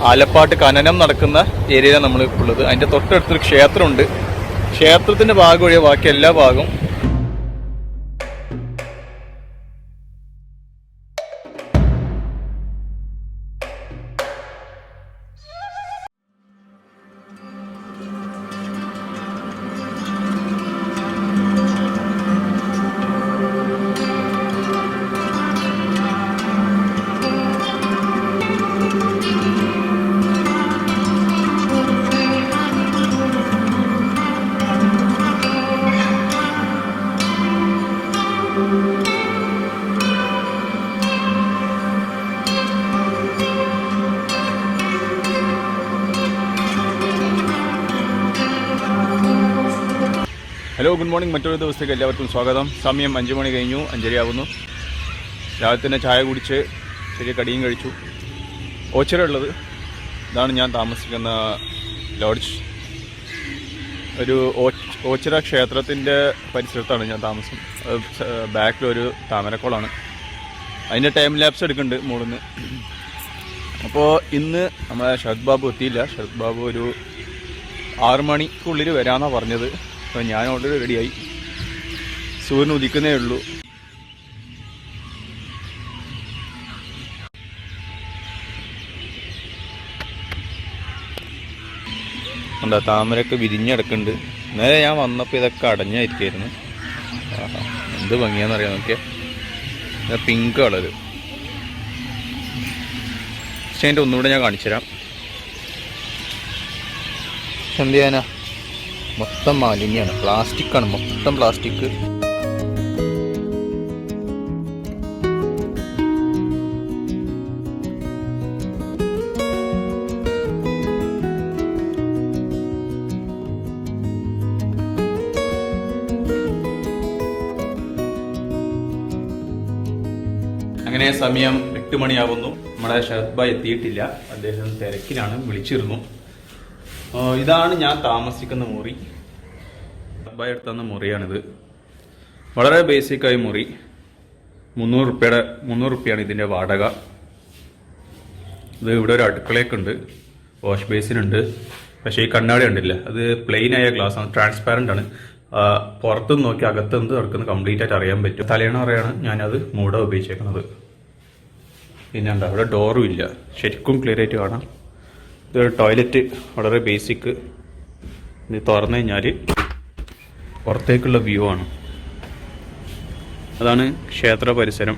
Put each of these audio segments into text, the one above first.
ആലപ്പാട്ട് ഖനനം നടക്കുന്ന ഏരിയയിലാണ് നമ്മൾ ഉള്ളത്. അതിൻ്റെ തൊട്ടടുത്തൊരു ക്ഷേത്രമുണ്ട്. ക്ഷേത്രത്തിൻ്റെ ഭാഗം ഒഴികെ ബാക്കി എല്ലാ ഭാഗവും ഹലോ ഗുഡ് മോർണിംഗ്. മറ്റൊരു ദിവസത്തേക്ക് എല്ലാവർക്കും സ്വാഗതം. സമയം 5 മണി കഴിഞ്ഞു, 5:30 ആവുന്നു. രാവിലെ തന്നെ ചായ കുടിച്ച് ചെറിയ കടിയും കഴിച്ചു. ഓച്ചിറ ഉള്ളത് ഇതാണ് ഞാൻ താമസിക്കുന്ന ലോഡ്ജ്. ഒരു ഓച്ചിറ ക്ഷേത്രത്തിൻ്റെ പരിസരത്താണ് ഞാൻ താമസം. ബാക്കിലൊരു താമരക്കുളമാണ്. അതിൻ്റെ ടൈം ലാപ്സ് എടുക്കുന്നുണ്ട് മുകളിൽ നിന്ന്. അപ്പോൾ ഇന്ന് നമ്മളെ ശരത് ബാബു എത്തിയില്ല. ശരത് ബാബു ഒരു 6 മണിക്കുള്ളിൽ വരാമെന്നാണ് പറഞ്ഞത്. അപ്പോൾ ഞാൻ ഓൾറെഡി റെഡിയായി. സൂര്യൻ ഉദിക്കുന്നേ ഉള്ളൂ. എന്താ താമരയൊക്കെ വിരിഞ്ഞെടുക്കുന്നുണ്ട്. നേരെ ഞാൻ വന്നപ്പോൾ ഇതൊക്കെ അടഞ്ഞായിരിക്കുമായിരുന്നു. എന്ത് ഭംഗിയാണെന്നറിയാം. നോക്കിയാൽ പിങ്ക് കളർ. പക്ഷേ അതിൻ്റെ ഒന്നുകൂടെ ഞാൻ കാണിച്ചു തരാം. എന്ത് ചെയ്യാനാ, മൊത്തം മാലിന്യമാണ്. പ്ലാസ്റ്റിക്കാണ്, മൊത്തം പ്ലാസ്റ്റിക്. അങ്ങനെ സമയം 8 മണിയാവുന്നു. നമ്മുടെ ശരത് ഭായ് എത്തിയിട്ടില്ല. അദ്ദേഹം തിരക്കിലാണ്, വിളിച്ചിരുന്നു. ഇതാണ് ഞാൻ താമസിക്കുന്ന മുറി. അബ്ബായി എടുത്തുന്ന മുറിയാണിത്. വളരെ ബേസിക്കായ മുറി. 300 റുപ്യാണ് ഇതിൻ്റെ വാടക. ഇത് ഇവിടെ ഒരു അടുക്കളയൊക്കെ ഉണ്ട്, വാഷ് ബേസിനുണ്ട്. പക്ഷേ ഈ കണ്ണാടി ഉണ്ടില്ല, അത് പ്ലെയിൻ ആയ ഗ്ലാസ് ആണ്, ട്രാൻസ്പാരൻ്റ് ആണ്. പുറത്തുനിന്ന് നോക്കി അകത്തുനിന്ന് തുറക്കുന്നത് കംപ്ലീറ്റ് ആയിട്ട് അറിയാൻ പറ്റും. തലേണറയാണ് ഞാനത് മൂട ഉപയോഗിച്ചേക്കുന്നത്. പിന്നെ എന്താ, അവിടെ ഡോറും ഇല്ല, ശരിക്കും ക്ലിയർ ആയിട്ട് കാണാം. ഇതൊരു ടോയ്ലറ്റ്, വളരെ ബേസിക്. ഇത് തുറന്നു കഴിഞ്ഞാൽ പുറത്തേക്കുള്ള വ്യൂ ആണ്. അതാണ് ക്ഷേത്ര പരിസരം,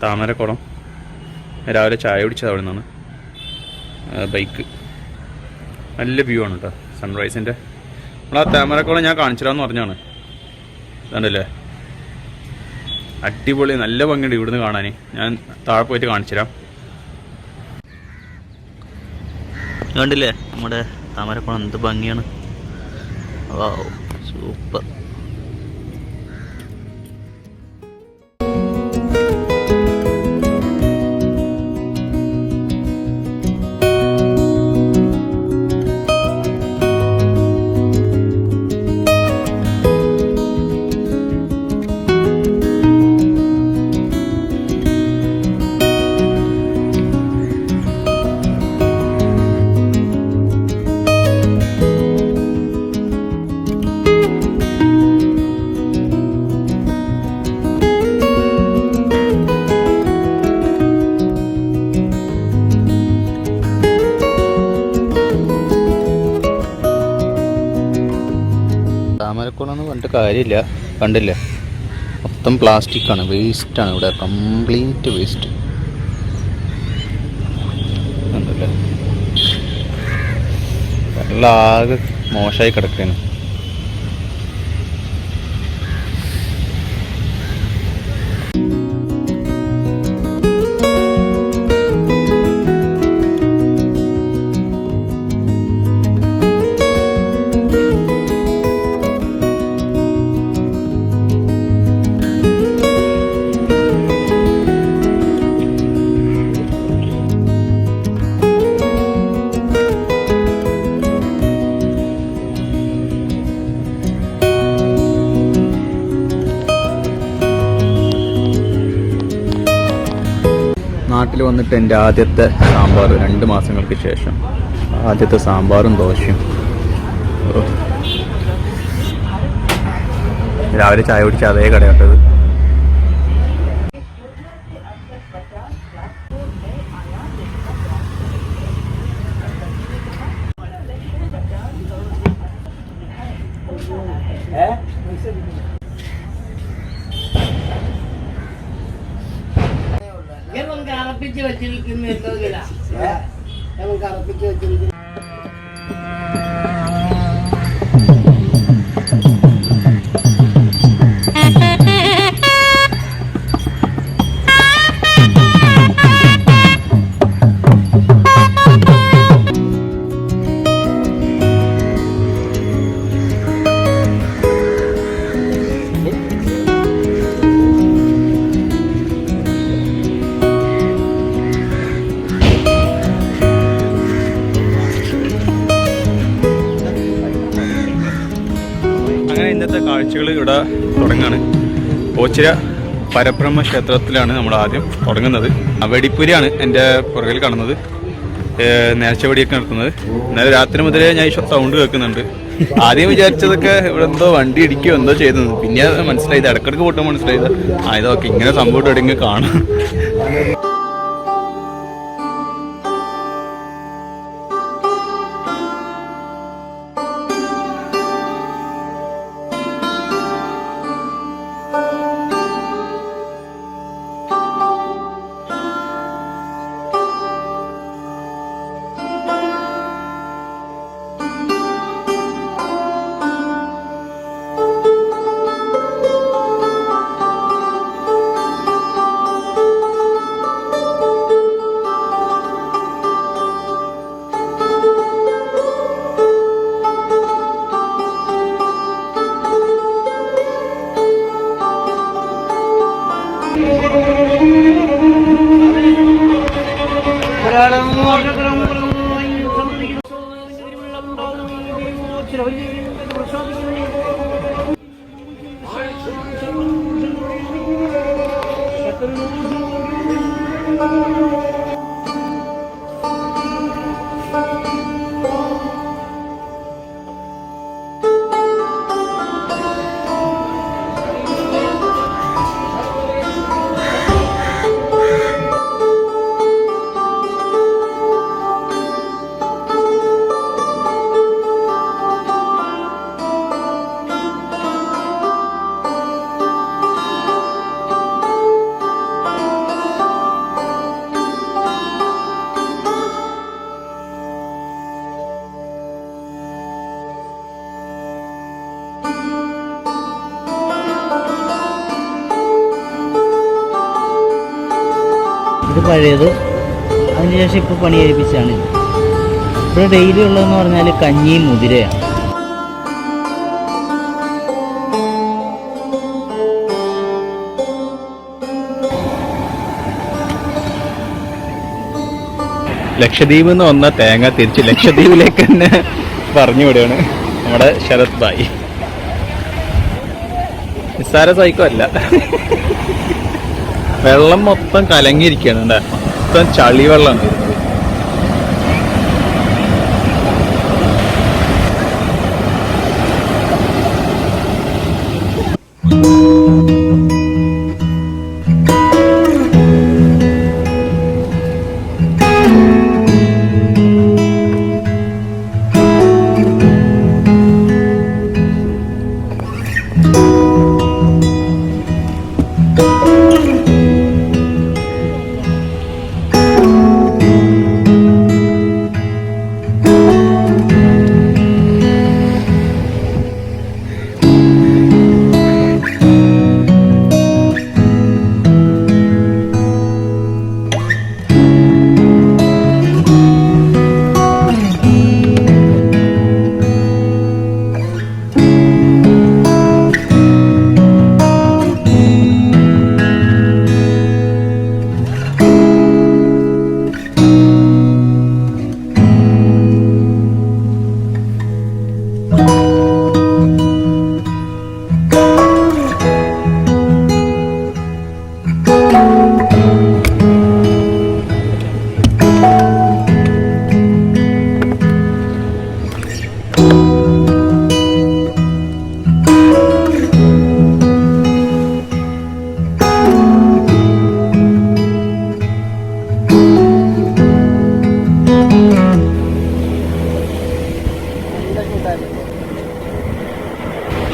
താമരക്കുളം. രാവിലെ ചായ കുടിച്ചത് അവിടെ നിന്നാണ്. ബൈക്ക്, നല്ല വ്യൂ ആണ് കേട്ടോ സൺറൈസിൻ്റെ. നമ്മൾ ആ താമരക്കുളം ഞാൻ കാണിച്ചിടാന്ന് പറഞ്ഞാണ്. ഇതാണ്ടല്ലേ, അടിപൊളി, നല്ല ഭംഗിയുണ്ട് ഇവിടുന്ന് കാണാൻ. ഞാൻ താഴെ പോയിട്ട് കാണിച്ചുതരാം. കണ്ടില്ലേ നമ്മുടെ താമരക്കുളം, എന്ത് ഭംഗിയാണ്. വാവ്, സൂപ്പർ. താമരക്കുളം എന്ന് പറഞ്ഞിട്ട് കാര്യമില്ല. കണ്ടില്ലേ, മൊത്തം പ്ലാസ്റ്റിക്കാണ്, വേസ്റ്റാണ്. ഇവിടെ കംപ്ലീറ്റ് വേസ്റ്റ്. കണ്ടല്ലേ, വെള്ളം ആകെ മോശമായി കിടക്കുകയാണ്. വന്നിട്ട് എൻ്റെ ആദ്യത്തെ സാമ്പാർ 2 മാസങ്ങൾക്ക് ശേഷം ആദ്യത്തെ സാമ്പാറും ദോശയും. രാവിലെ ചായ കുടിച്ച അതേ കടയാട്ടത്. കറപ്പിച്ച് വെച്ചിരിക്കുന്നു കറപ്പിച്ച് വെച്ചിരിക്കുന്നു. ഇന്നത്തെ കാഴ്ചകൾ ഇവിടെ തുടങ്ങാണ്. ഓച്ചിറ പരബ്രഹ്മ ക്ഷേത്രത്തിലാണ് നമ്മൾ ആദ്യം തുടങ്ങുന്നത്. വെടിപ്പുരിയാണ് എൻ്റെ പുറകിൽ കാണുന്നത്. നേർച്ച വെടിയൊക്കെ നടത്തുന്നത്. ഇന്നലെ രാത്രി മുതലേ ഞാൻ സൗണ്ട് കേൾക്കുന്നുണ്ട്. ആദ്യം വിചാരിച്ചതൊക്കെ ഇവിടെ എന്തോ വണ്ടി ഇടിക്കുകയോ എന്തോ ചെയ്തത്. പിന്നെ മനസ്സിലായത് ഇടക്കിടക്ക് പൊട്ടുമ്പോൾ മനസ്സിലായത് ഇതൊക്കെ ഇങ്ങനെ സംഭവം എവിടെയെങ്കിലും കാണാം. ഇത് പഴയത്, അതിനുശേഷം ഇപ്പോൾ പണി കഴിപ്പിച്ചാണ്. ഇവിടെ ഡെയിലി ഉള്ളതെന്ന് പറഞ്ഞാൽ കഞ്ഞിയും മുതിരയാണ്. ലക്ഷദ്വീപ് എന്ന് വന്ന തേങ്ങ തിരിച്ച് ലക്ഷദ്വീപിലേക്ക് തന്നെ പറഞ്ഞു വിടുകയാണ് നമ്മുടെ ശരത് ഭായി. നിസ്സാര സൈക്കോ അല്ല. വെള്ളം മൊത്തം കലങ്ങിയിരിക്കുകയാണ്. മൊത്തം ചളി വെള്ളമാണ്.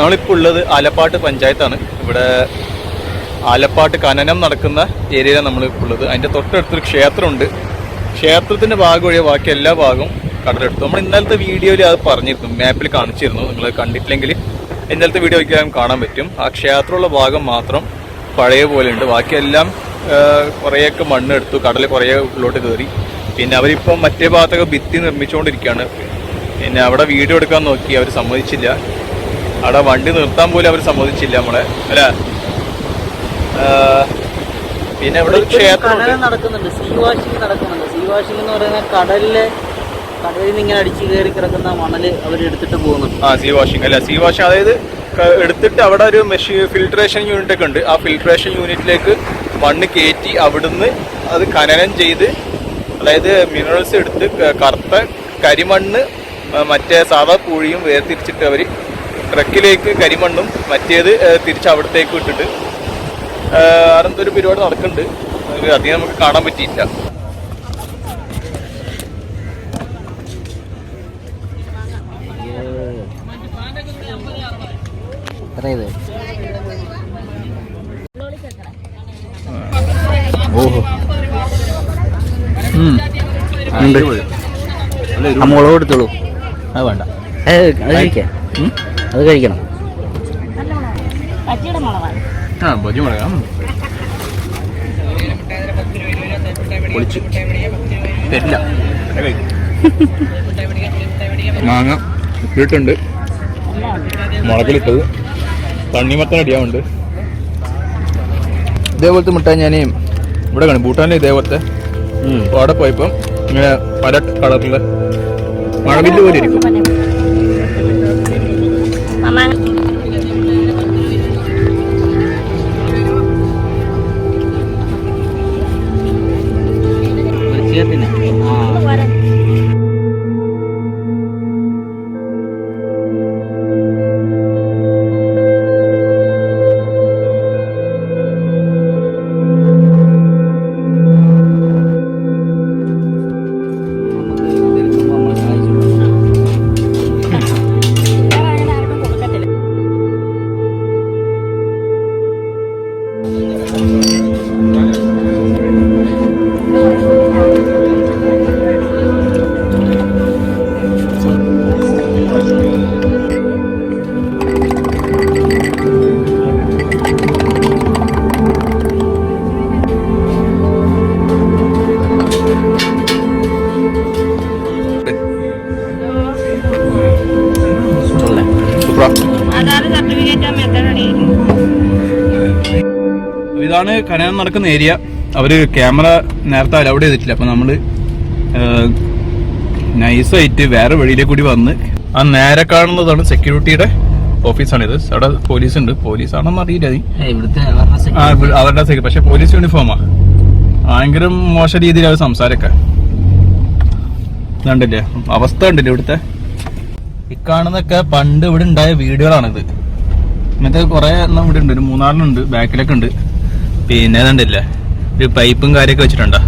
നമ്മളിപ്പോൾ ഉള്ളത് ആലപ്പാട്ട് പഞ്ചായത്താണ്. ഇവിടെ ആലപ്പാട്ട് ഖനനം നടക്കുന്ന ഏരിയയിലാണ് നമ്മളിപ്പോൾ ഉള്ളത്. അതിൻ്റെ തൊട്ടടുത്തൊരു ക്ഷേത്രമുണ്ട്. ക്ഷേത്രത്തിൻ്റെ ഭാഗം ഒഴികെ ബാക്കി എല്ലാ ഭാഗവും കടലെടുത്തു. നമ്മൾ ഇന്നലത്തെ വീഡിയോയിൽ അത് പറഞ്ഞിരുന്നു, മാപ്പിൽ കാണിച്ചിരുന്നു. നിങ്ങൾ കണ്ടിട്ടില്ലെങ്കിൽ ഇന്നലത്തെ വീഡിയോ ഒരിക്കലും കാണാൻ പറ്റും. ആ ക്ഷേത്രമുള്ള ഭാഗം മാത്രം പഴയ പോലെ ഉണ്ട്. ബാക്കിയെല്ലാം കുറേയൊക്കെ മണ്ണെടുത്തു, കടൽ കുറേ ഉള്ളോട്ട് കയറി. പിന്നെ അവരിപ്പം മറ്റേ ഭാഗത്തൊക്കെ ഭിത്തി നിർമ്മിച്ചുകൊണ്ടിരിക്കുകയാണ്. പിന്നെ അവിടെ വീഡിയോ എടുക്കാൻ നോക്കി, അവർ സമ്മതിച്ചില്ല. അവിടെ വണ്ടി നിർത്താൻ പോലും അവർ സമ്മതിച്ചില്ല നമ്മളെ, അല്ല. പിന്നെ ഇവിടെ ക്ഷേത്രം നടക്കുന്നുണ്ട്, സീ വാഷിംഗ് നടക്കുന്നുണ്ട്. സീ വാഷിംഗ് എന്ന് പറയുന്നത് കടലിൽ നിന്ന് ഇങ്ങനെ അടിച്ചു കയറി കിടക്കുന്ന മണല് അവർ എടുത്തിട്ട് പോകുന്നുണ്ട്. സീ വാഷിംഗ് അല്ല, സീ വാഷിംഗ് അതായത് എടുത്തിട്ട് അവിടെ ഒരു ഫിൽട്രേഷൻ യൂണിറ്റ് ഒക്കെ ഉണ്ട്. ആ ഫിൽട്രേഷൻ യൂണിറ്റിലേക്ക് മണ്ണ് കയറ്റി അവിടുന്ന് അത് ഖനനം ചെയ്ത്, അതായത് മിനറൽസ് എടുത്ത് കറുത്ത കരിമണ്ണ് മറ്റേ സാധാ പൂഴിയും വേർതിരിച്ചിട്ട് അവർ ട്രക്കിലേക്ക് കരിമണ്ണും മറ്റേത് തിരിച്ച് അവിടത്തേക്ക് ഇട്ടിട്ട് അങ്ങനത്തെ ഒരു പരിപാടി നടക്കുന്നുണ്ട്. അധികം നമുക്ക് കാണാൻ പറ്റിയില്ല. ഓഹോ, മുളക് എടുത്തോളൂ. അത് വേണ്ട, അത് കഴിക്കാം, അത് കഴിക്കണം. ബജി മുളകാ പൊളിച്ച് തരില്ല. മാങ്ങ ഇട്ടിട്ടുണ്ട്, മുളകിലിട്ടത്, തണ്ണിമത്തൻ അടിയാവുണ്ട്. ഇതേപോലത്തെ മിഠായി ഞാൻ ഇവിടെ കാണും ഭൂട്ടാനിൽ. ഇതേപോലത്തെ അവിടെ പോയപ്പം ഇങ്ങനെ പല കളറിലെ മഴവില്ല് പോലെ ഇരിക്കും. ഇതാണ് ഖനനം നടക്കുന്ന ഏരിയ. അവര് ക്യാമറ നേരത്തെ അലൗഡ് ചെയ്തിട്ടില്ല. അപ്പൊ നമ്മള് നൈസായിട്ട് വേറെ വഴിയിലേക്ക് കൂടി വന്ന് ആ നേരെ കാണുന്നതാണ് സെക്യൂരിറ്റിയുടെ ഓഫീസാണിത്. അവിടെ പോലീസ് ഉണ്ട്. പോലീസാണെന്ന് അറിയില്ല, അവരുടെ പക്ഷെ പോലീസ് യൂണിഫോമാ. ഭയങ്കര മോശം രീതിയിലാണ് സംസാരമൊക്കെ. കണ്ടില്ലേ അവസ്ഥ, കണ്ടില്ലേ ഇവിടുത്തെ. ഇക്കാണുന്നൊക്കെ പണ്ട് ഇവിടെ ഉണ്ടായ വീടുകളാണിത്. ഇങ്ങനത്തെ കുറെ എണ്ണം ഇവിടെ ഉണ്ട്, ഒരു 3-4 ഉണ്ട്, ബാക്കിലൊക്കെ ഉണ്ട്. പിന്നെ കണ്ടില്ലേ ഒരു പൈപ്പും കാര്യമൊക്കെ വെച്ചിട്ടുണ്ടോ.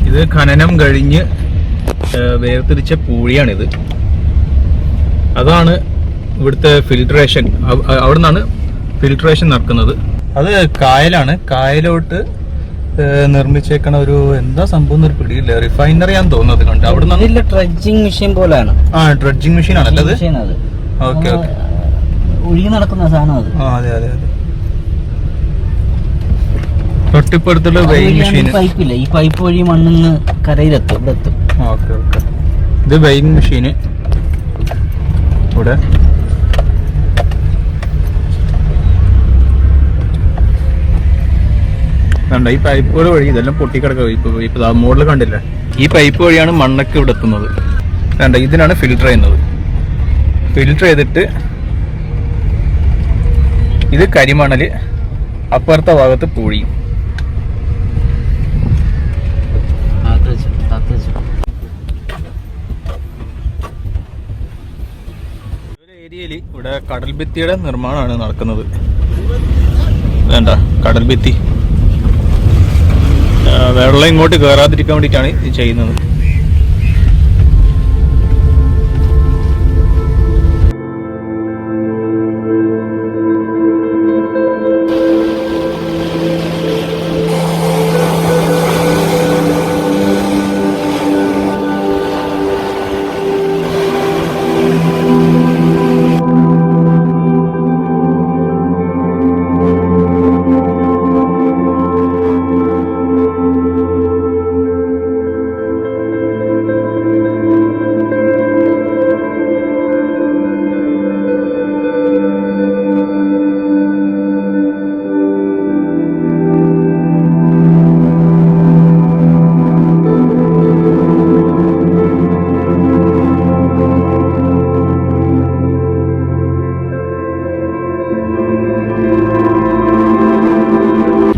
ഇത് ഖനനം കഴിഞ്ഞ് വേർതിരിച്ച പൂഴിയാണിത്. അതാണ് ഇവിടുത്തെ ഫിൽട്രേഷൻ. അവിടെ നിന്നാണ് ഫിൽട്രേഷൻ നടക്കുന്നത്. അത് കായലാണ്. കായലോട്ട് നിർമ്മിച്ചേക്കണ ഒരു എന്താ സംഭവം ഒരു പിടിയില്ല. റിഫൈനറി ആണെന്ന് തോന്നുന്നത് കണ്ട്. അവിടെ നിന്ന് ഡ്രഡ്ജിങ് മെഷീൻ പോലെയാണ്. ഡ്രഡ്ജിങ് മെഷീൻ ആണല്ലേ അത്? ഓക്കെ ഓക്കെ, ഒഴുകി നടക്കുന്ന സാധനം അത്. അതെ അതെ അതെ. തൊട്ടിപ്പടുത്തുള്ള വെയിങ് മെഷീൻ. പൈപ്പില്ല, ഈ പൈപ്പ് വഴി മണ്ണിന്ന് കരയിലെത്തും, ഇവിടെ എത്തും. Okay okay. ഇത് വെയിങ് മെഷീന് ഇവിടെ. ഈ പൈപ്പുകൾ വഴി ഇതെല്ലാം പൊട്ടിക്കിടക്കുക. ഇപ്പൊ മോഡല് കണ്ടില്ല, ഈ പൈപ്പ് വഴിയാണ് മണ്ണൊക്കെ ഇവിടെ എത്തുന്നത്. കണ്ട, ഇതിനാണ് ഫിൽട്ടർ ചെയ്യുന്നത്. ഫിൽട്ടർ ചെയ്തിട്ട് ഇത് കരിമണല്, അപ്പുറത്തെ ഭാഗത്ത് പൂഴിയും. ഏരിയയിൽ ഇവിടെ കടൽ ഭിത്തിയുടെ നിർമ്മാണമാണ് നടക്കുന്നത്. വേണ്ട, കടൽ ഭിത്തി വെള്ളം ഇങ്ങോട്ട് കയറാതിരിക്കാൻ വേണ്ടിയിട്ടാണ് ഇത് ചെയ്യുന്നത്.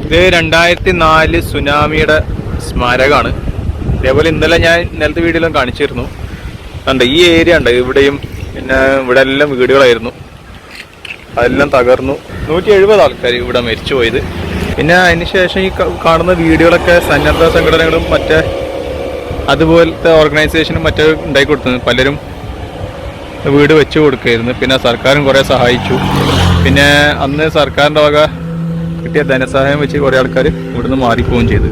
ഇത് 2004 സുനാമിയുടെ സ്മാരകമാണ്. അതേപോലെ ഇന്നലെ ഞാൻ ഇന്നലത്തെ വീഡിയോയിലും കാണിച്ചിരുന്നു. ഉണ്ട് ഈ ഏരിയ ഉണ്ട് ഇവിടെയും, പിന്നെ ഇവിടെ എല്ലാം വീടുകളായിരുന്നു, അതെല്ലാം തകർന്നു. 170 ആൾക്കാർ ഇവിടെ മരിച്ചു പോയത്. പിന്നെ അതിന് ശേഷം ഈ കാണുന്ന വീഡിയോകളൊക്കെ സന്നദ്ധ സംഘടനകളും മറ്റേ അതുപോലത്തെ ഓർഗനൈസേഷനും മറ്റേ ഉണ്ടാക്കി കൊടുത്തത്. പലരും വീട് വെച്ച് കൊടുക്കുകയായിരുന്നു. പിന്നെ സർക്കാരും കുറേ സഹായിച്ചു. പിന്നെ അന്ന് സർക്കാരിൻ്റെ വക കിട്ടിയ ധനസഹായം വെച്ച് കുറേ ആൾക്കാർ ഇവിടുന്ന് മാറിപ്പോവുകയും ചെയ്തു.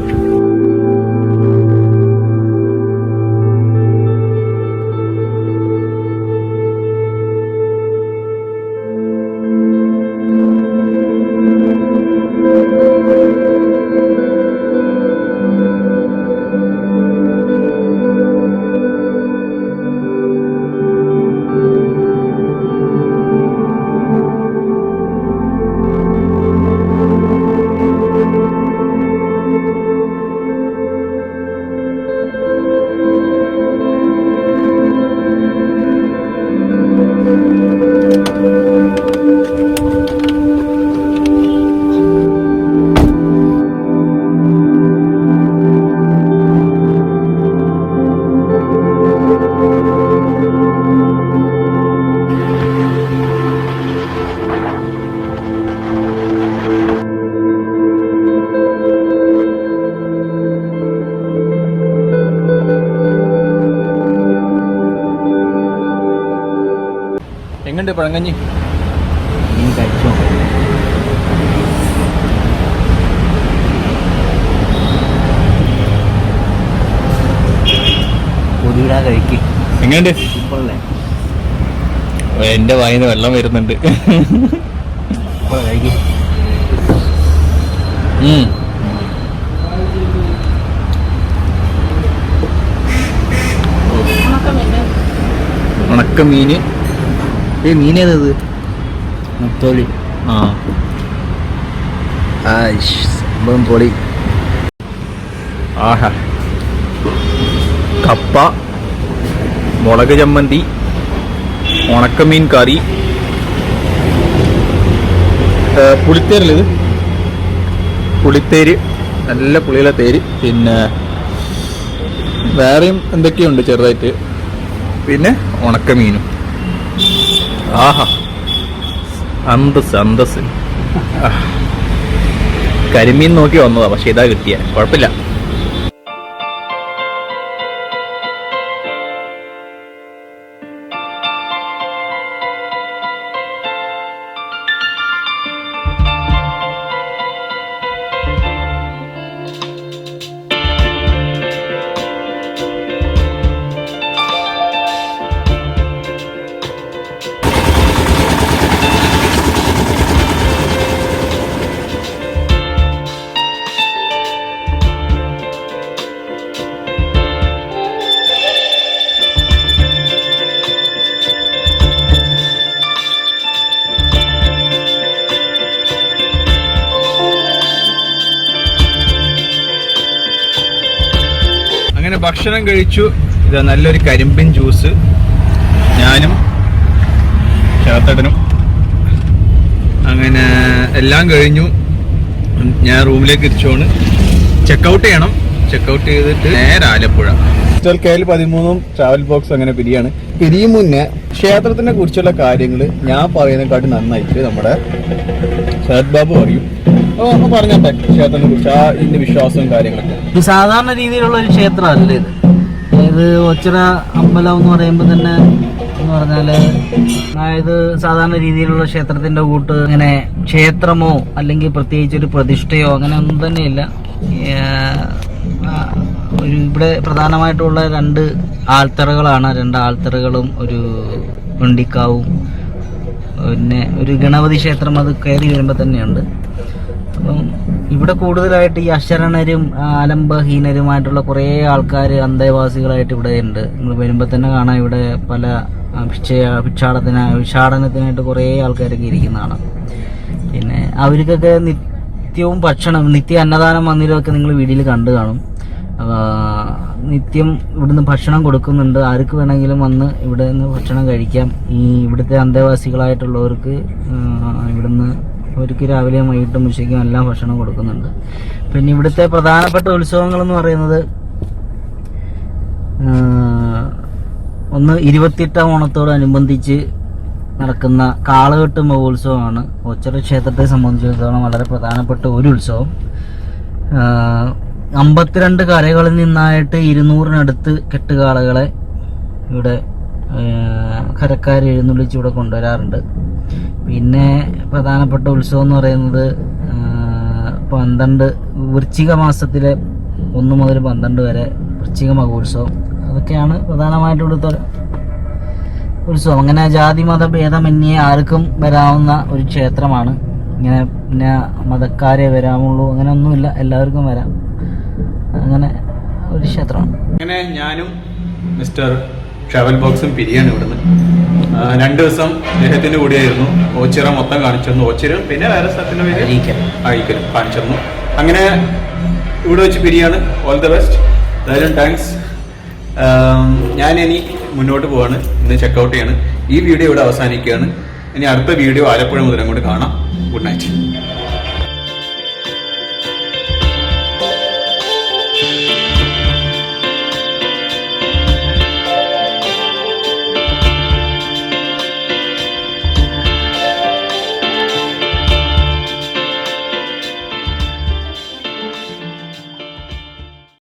എങ്ങനെയുണ്ട് പഴങ്കഞ്ഞി? എങ്ങനെയുണ്ട്? എന്റെ വായിന്ന് വെള്ളം വരുന്നുണ്ട്. ഉണക്കമീന്. മീനേതത്? മുത്തോലി. സംഭവം പൊളി. ആഹാ. കപ്പ, മുളക് ചമ്മന്തി, ഉണക്കമീൻ കറി, പുളിത്തേരിലിത് പുളിത്തേര്, നല്ല പുളിയുള്ള തേര്, പിന്നെ വേറെയും എന്തൊക്കെയുണ്ട് ചെറുതായിട്ട്, പിന്നെ ഉണക്കമീനും. ആഹാ, അന്തസ് അന്തസ്. കരിമീൻ നോക്കി വന്നതാ, പക്ഷെ ഇതാ കിട്ടിയ, കുഴപ്പമില്ല. അങ്ങനെ ഭക്ഷണം കഴിച്ചു. ഇത് നല്ലൊരു കരിമ്പിൻ ജ്യൂസ് ഞാനും ചേർത്തടനും. അങ്ങനെ എല്ലാം കഴിഞ്ഞു. ഞാൻ റൂമിലേക്ക് തിരിച്ചോണ്. ചെക്കൗട്ട് ചെയ്യണം. ചെക്കൗട്ട് ചെയ്തിട്ട് നേരെ ആലപ്പുഴ. KL13 ട്രാവൽ ബോക്സ് അങ്ങനെ പിരിയാണ്. പിരിയും മുന്നേ ക്ഷേത്രത്തിനെ കുറിച്ചുള്ള കാര്യങ്ങൾ ഞാൻ പറയുന്നതിനെക്കാട്ടി നന്നായിട്ട് നമ്മുടെ ശരത് ബാബു പറയും. ഒന്ന് പറഞ്ഞോട്ടെ ക്ഷേത്രത്തിനെ കുറിച്ച്, ആ ഇതിന്റെ വിശ്വാസവും കാര്യങ്ങളൊക്കെ. ഇത് സാധാരണ രീതിയിലുള്ള ഒരു ക്ഷേത്രമല്ല ഇത്. അതായത് ഓച്ചിറ അമ്പലം എന്ന് പറയുമ്പോൾ തന്നെ എന്ന് പറഞ്ഞാല്, അതായത് സാധാരണ രീതിയിലുള്ള ക്ഷേത്രത്തിന്റെ കൂട്ട് ഇങ്ങനെ ക്ഷേത്രമോ അല്ലെങ്കിൽ പ്രത്യേകിച്ച് ഒരു പ്രതിഷ്ഠയോ അങ്ങനെ ഒന്നും തന്നെയില്ല. ഒരു ഇവിടെ പ്രധാനമായിട്ടുള്ള 2 ആൽത്തറകളാണ്. 2 ആൽത്തറകളും ഒരു വെണ്ടിക്കാവും പിന്നെ ഒരു ഗണപതി ക്ഷേത്രം അത് കയറി വരുമ്പോൾ തന്നെയുണ്ട്. അപ്പം ഇവിടെ കൂടുതലായിട്ട് ഈ അശരണരും ആലംബഹീനരുമായിട്ടുള്ള കുറേ ആൾക്കാർ അന്തേവാസികളായിട്ട് ഇവിടെ ഉണ്ട്. നിങ്ങൾ വരുമ്പോൾ തന്നെ കാണാം ഇവിടെ പല ഭിക്ഷാടനത്തിനായിട്ട് കുറേ ആൾക്കാരൊക്കെ ഇരിക്കുന്നതാണ്. പിന്നെ അവർക്കൊക്കെ നിത്യവും ഭക്ഷണം, നിത്യ അന്നദാനം മന്ദിരമൊക്കെ നിങ്ങൾ വീഡിയോയിൽ കണ്ടു കാണും. നിത്യം ഇവിടുന്ന് ഭക്ഷണം കൊടുക്കുന്നുണ്ട്. ആർക്ക് വേണമെങ്കിലും വന്ന് ഇവിടെ നിന്ന് ഭക്ഷണം കഴിക്കാം. ഈ ഇവിടുത്തെ അന്തേവാസികളായിട്ടുള്ളവർക്ക് ഇവിടുന്ന് അവർക്ക് രാവിലെയും വൈകിട്ടും ഉച്ചയ്ക്കും എല്ലാം ഭക്ഷണം കൊടുക്കുന്നുണ്ട്. പിന്നെ ഇവിടുത്തെ പ്രധാനപ്പെട്ട ഉത്സവങ്ങളെന്ന് പറയുന്നത് ഒന്ന് 28ാം ഓണത്തോടനുബന്ധിച്ച് നടക്കുന്ന കാളകെട്ട് മഹോത്സവമാണ്. ഓച്ചിറ ക്ഷേത്രത്തെ സംബന്ധിച്ചിടത്തോളം വളരെ പ്രധാനപ്പെട്ട ഒരു ഉത്സവം. 52 കരകളിൽ നിന്നായിട്ട് 200-നടുത്ത് കെട്ടുകാളകളെ ഇവിടെ കരക്കാർ എഴുന്നള്ളിച്ച് ഇവിടെ കൊണ്ടുവരാറുണ്ട്. പിന്നെ പ്രധാനപ്പെട്ട ഉത്സവം എന്ന് പറയുന്നത് 12 വൃശ്ചിക മാസത്തിലെ 1 മുതൽ 12 വരെ വൃശ്ചിക മഹോത്സവം. അതൊക്കെയാണ് പ്രധാനമായിട്ട് ഇവിടുത്തെ ഉത്സവം. അങ്ങനെ ജാതി മത ഭേദമന്യേ ആർക്കും വരാവുന്ന ഒരു ക്ഷേത്രമാണ്. ഇങ്ങനെ പിന്നെ മതക്കാരെ വരാമുള്ളൂ അങ്ങനെ ഒന്നുമില്ല, എല്ലാവർക്കും വരാം. അങ്ങനെ ഒരു ക്ഷേത്രമാണ്. അങ്ങനെ ഞാനും മിസ്റ്റർ ട്രാവൽ ബോക്സും പിരിയാണ് ഇവിടുന്ന്. 2 ദിവസം അദ്ദേഹത്തിന്റെ കൂടെയായിരുന്നു. ഓച്ചിറ മൊത്തം കാണിച്ചു തന്നു. ഓച്ചിറ പിന്നെ വേറെ സ്ഥലത്തിന്റെ പേര് അഴീക്കലും കാണിച്ചു തന്നു. അങ്ങനെ ഇവിടെ വെച്ച് പിരിയാണ്. All the best. എന്തായാലും താങ്ക്സ്. ഞാൻ ഇനി മുന്നോട്ട് പോവാണ്. ഇന്ന് ചെക്കൗട്ട് ചെയ്യാണ്. ഈ വീഡിയോ ഇവിടെ അവസാനിക്കുകയാണ്. ഇനി അടുത്ത വീഡിയോ ആലപ്പുഴ മുതൽ അങ്ങോട്ട് കാണാം. Good night.